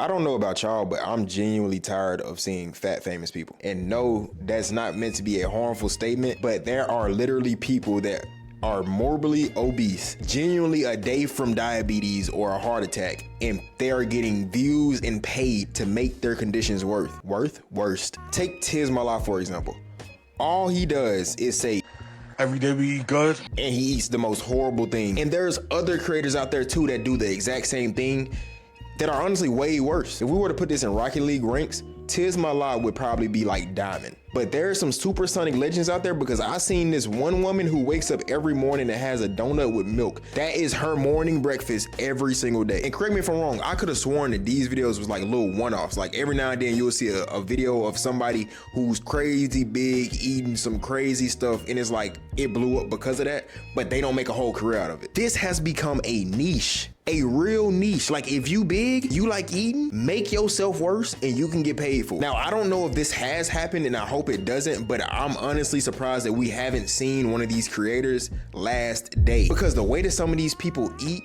I don't know about y'all, but I'm genuinely tired of seeing fat famous people. And no, that's not meant to be a harmful statement, but there are literally people that are morbidly obese, genuinely a day from diabetes or a heart attack, and they are getting views and paid to make their conditions worse. Take Tiz Mallah, for example. All he does is say, every day we eat good, and he eats the most horrible thing. And there's other creators out there too that do the exact same thing that are honestly way worse. If we were to put this in Rocket League ranks, Tiz Mallah would probably be like Diamond. But there are some supersonic legends out there, because I seen this one woman who wakes up every morning and has a donut with milk. That is her morning breakfast every single day. And correct me if I'm wrong, I could have sworn that these videos was like little one-offs. Like every now and then you'll see a video of somebody who's crazy big eating some crazy stuff, and it's like it blew up because of that, but they don't make a whole career out of it. This has become a niche. A real niche. Like if you big, you like eating, make yourself worse and you can get paid for it. Now, I don't know if this has happened, and I hope it doesn't, but I'm honestly surprised that we haven't seen one of these creators last day, because the way that some of these people eat,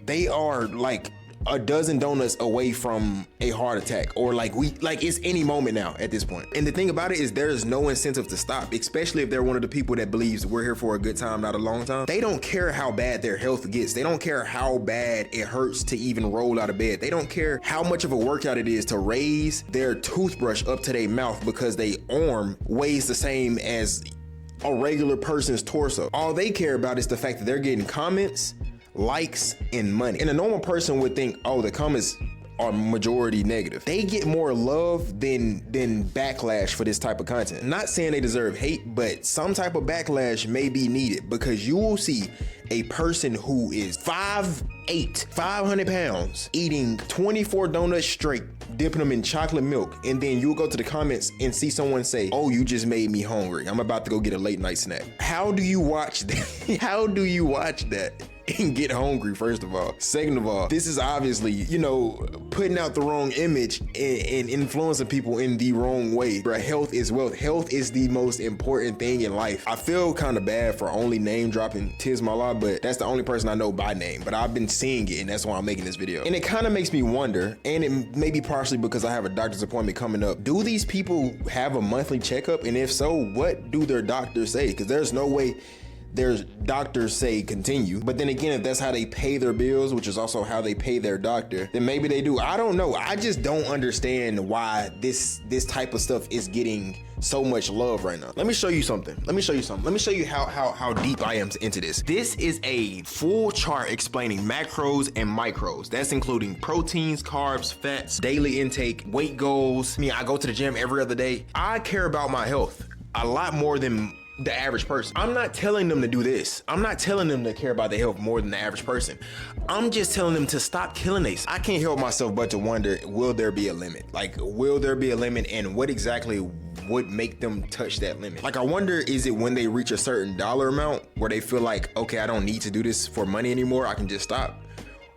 they are like a dozen donuts away from a heart attack, or like it's any moment now at this point. And the thing about it is there's no incentive to stop, especially if they're one of the people that believes we're here for a good time, not a long time. They don't care how bad their health gets. They don't care how bad it hurts to even roll out of bed. They don't care how much of a workout it is to raise their toothbrush up to their mouth because their arm weighs the same as a regular person's torso. All they care about is the fact that they're getting comments, likes, and money. And a normal person would think, oh, the comments are majority negative. They get more love than backlash for this type of content. Not saying they deserve hate, but some type of backlash may be needed, because you will see a person who is 5'8", 500 pounds, eating 24 donuts straight, dipping them in chocolate milk, and then you'll go to the comments and see someone say, oh, you just made me hungry. I'm about to go get a late night snack. How do you watch that? How do you watch that and get hungry, first of all? Second of all, this is obviously, you know, putting out the wrong image and influencing people in the wrong way. Bruh, health is wealth. Health is the most important thing in life. I feel kind of bad for only name dropping Tiz Mallah, but that's the only person I know by name. But I've been seeing it, and that's why I'm making this video. And it kind of makes me wonder, and it may be partially because I have a doctor's appointment coming up, do these people have a monthly checkup? And if so, what do their doctors say? Because there's no way their doctors say continue. But then again, if that's how they pay their bills, which is also how they pay their doctor, then maybe they do. I don't know. I just don't understand why this type of stuff is getting so much love right now. Let me show you something. Let me show you how deep I am into this. This is a full chart explaining macros and micros. That's including proteins, carbs, fats, daily intake, weight goals. I mean, I go to the gym every other day. I care about my health a lot more than the average person. I'm not telling them to do this. I'm not telling them to care about their health more than the average person. I'm just telling them to stop killing these. I can't help myself but to wonder, will there be a limit? Like, will there be a limit, and what exactly would make them touch that limit? Like, I wonder, is it when they reach a certain dollar amount where they feel like, okay, I don't need to do this for money anymore, I can just stop?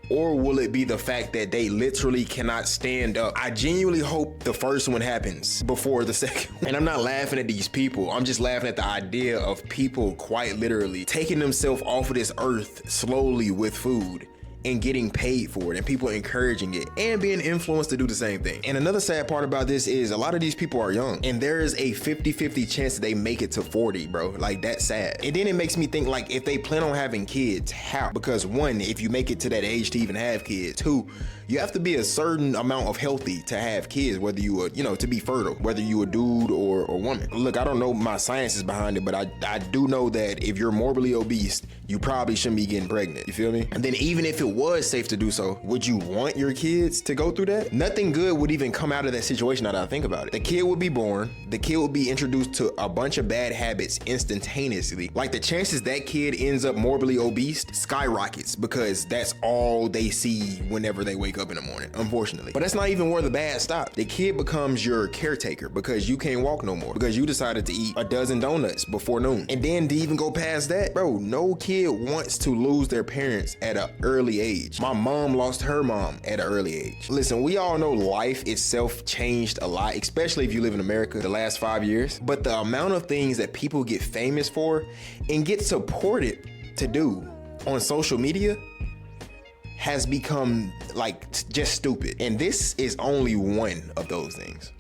Or will it be the fact that they literally cannot stand up? I genuinely hope the first one happens before the second. And I'm not laughing at these people. I'm just laughing at the idea of people quite literally taking themselves off of this earth slowly with food and getting paid for it, and people encouraging it and being influenced to do the same thing. And another sad part about this is a lot of these people are young, and there is a 50-50 chance that they make it to 40, bro. Like, that's sad. And then it makes me think, like, if they plan on having kids, how? Because one, if you make it to that age to even have kids, two, you have to be a certain amount of healthy to have kids, whether you are, you know, to be fertile, whether you a dude or a woman. Look, I don't know my sciences behind it, but I do know that if you're morbidly obese, you probably shouldn't be getting pregnant. You feel me? And then even if it was safe to do so, would you want your kids to go through that? Nothing good would even come out of that situation now that I think about it. The kid would be born, the kid would be introduced to a bunch of bad habits instantaneously. Like, the chances that kid ends up morbidly obese skyrockets, because that's all they see whenever they wake up in the morning, unfortunately. But that's not even where the bad stops. The kid becomes your caretaker because you can't walk no more, because you decided to eat a dozen donuts before noon. And then to even go past that, bro, no kid wants to lose their parents at an early age. My mom lost her mom at an early age. Listen, we all know life itself changed a lot, especially if you live in America the last 5 years. But the amount of things that people get famous for and get supported to do on social media has become like just stupid. And this is only one of those things.